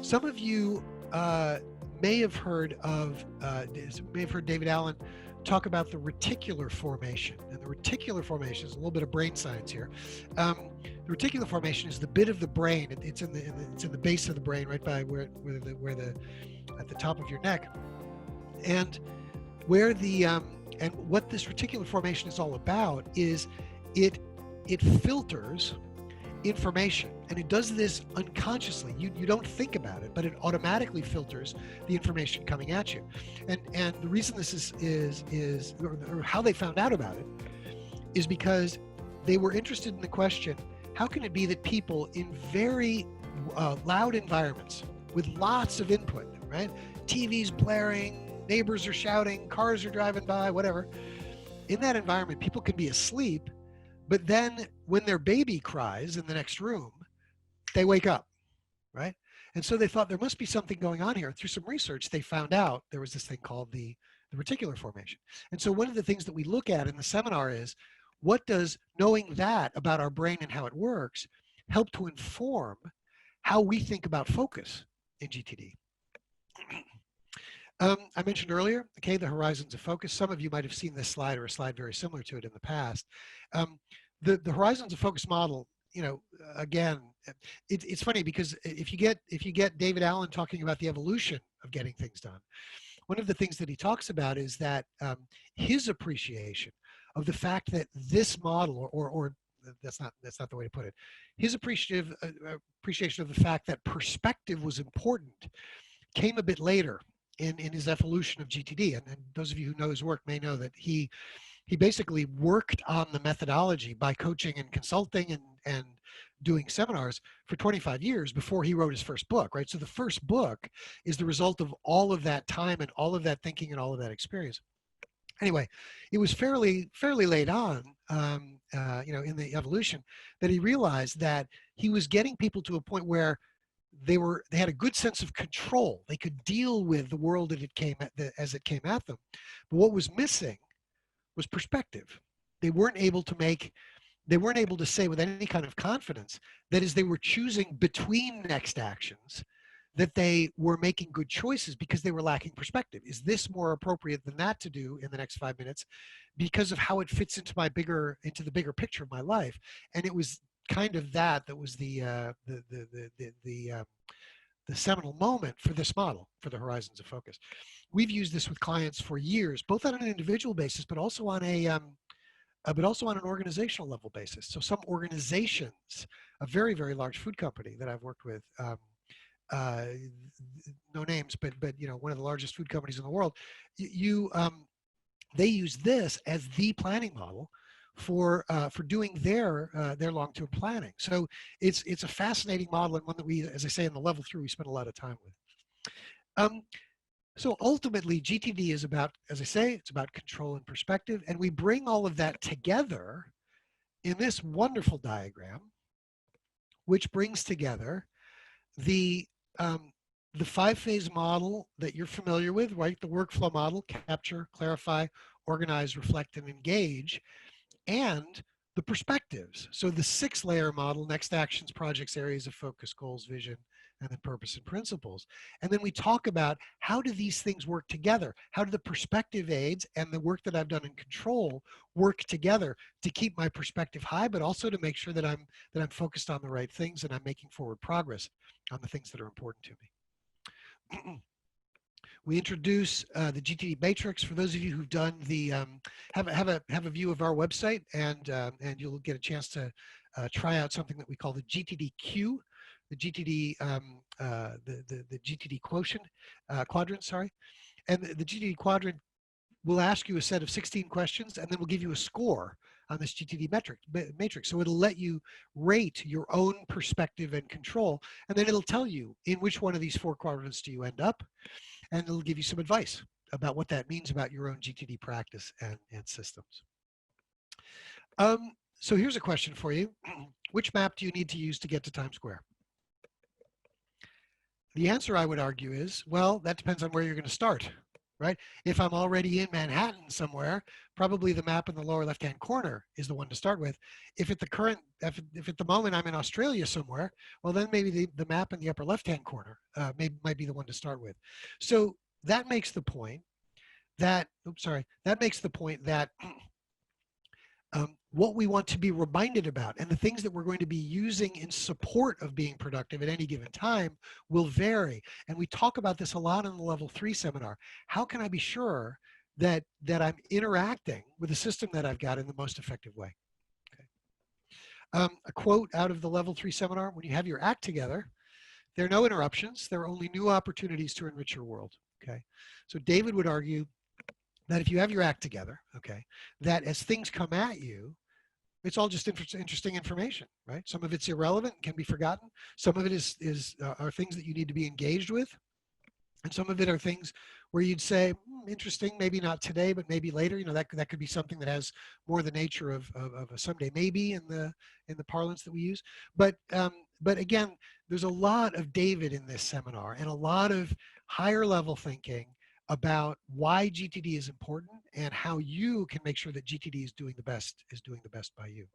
Some of you may have heard David Allen talk about the reticular formation. And the reticular formation is a little bit of brain science here. The reticular formation is the bit of the brain. It's in the base of the brain, right by where at the top of your neck, and where the and what this reticular formation is all about is it filters information, and it does this unconsciously. You don't think about it, but it automatically filters the information coming at you. And the reason this is or how they found out about it is because they were interested in the question, how can it be that people in very loud environments with lots of input, right? TV's blaring, neighbors are shouting, cars are driving by, whatever. In that environment, people can be asleep, but then when their baby cries in the next room, they wake up, right? And so they thought there must be something going on here. Through some research, they found out there was this thing called the reticular formation. And so one of the things that we look at in the seminar is, what does knowing that about our brain and how it works help to inform how we think about focus in GTD? I mentioned earlier, okay, the horizons of focus. Some of you might have seen this slide or a slide very similar to it in the past. The horizons of focus model, again, it's funny because if you get David Allen talking about the evolution of getting things done, one of the things that he talks about is that his appreciation of the fact that this model, or that's not the way to put it, his appreciation of the fact that perspective was important came a bit later in his evolution of GTD. And those of you who know his work may know that he basically worked on the methodology by coaching and consulting and doing seminars for 25 years before he wrote his first book, right? So the first book is the result of all of that time and all of that thinking and all of that experience. Anyway, it was fairly late on, in the evolution, that he realized that he was getting people to a point where they had a good sense of control. They could deal with the world as it came at them. But what was missing was perspective. They weren't able to say with any kind of confidence that as they were choosing between next actions, that they were making good choices because they were lacking perspective. Is this more appropriate than that to do in the next 5 minutes because of how it fits into the bigger picture of my life? And it was kind of that was the seminal moment for this model, for the horizons of focus. We've used this with clients for years, both on an individual basis, but also on an organizational level basis. So some organizations, a very, very large food company that I've worked with, no names, but one of the largest food companies in the world, they use this as the planning model for doing their long-term planning. So it's a fascinating model, and one that we, as I say, in the level 3, we spend a lot of time with. So ultimately, GTD is about, as I say, it's about control and perspective, and we bring all of that together in this wonderful diagram, which brings together the 5-phase model that you're familiar with, right? The workflow model: capture, clarify, organize, reflect, and engage, and the perspectives. So the 6-layer model: next actions, projects, areas of focus, goals, vision, and then purpose and principles. And then we talk about, how do these things work together? How do the perspective aids and the work that I've done in control work together to keep my perspective high, but also to make sure that I'm focused on the right things and I'm making forward progress on the things that are important to me. We introduce the GTD matrix. For those of you who've done the have a view of our website, and you'll get a chance to try out something that we call the GTD-Q, the GTD the GTD quadrant, sorry. And the GTD quadrant will ask you a set of 16 questions, and then we'll give you a score on this GTD matrix. So it'll let you rate your own perspective and control, and then it'll tell you in which one of these 4 quadrants do you end up, and it'll give you some advice about what that means about your own GTD practice and systems. So here's a question for you. Which map do you need to use to get to Times Square? The answer, I would argue, is, well, that depends on where you're going to start, right? If I'm already in Manhattan somewhere, probably the map in the lower left-hand corner is the one to start with. If at the moment I'm in Australia somewhere, well, then maybe the map in the upper left-hand corner might be the one to start with. So that makes the point that makes the point that what we want to be reminded about and the things that we're going to be using in support of being productive at any given time will vary. And we talk about this a lot in the level 3 seminar. How can I be sure that I'm interacting with the system that I've got in the most effective way? Okay. A quote out of the level 3 seminar: when you have your act together, there are no interruptions. There are only new opportunities to enrich your world. Okay. So David would argue that if you have your act together, okay, that as things come at you, it's all just interesting information, right? Some of it's irrelevant and can be forgotten. Some of it are things that you need to be engaged with, and some of it are things where you'd say, interesting, maybe not today, but maybe later. That could be something that has more the nature of a someday maybe in the parlance that we use. But again, there's a lot of David in this seminar and a lot of higher level thinking about why GTD is important and how you can make sure that GTD is doing the best by you.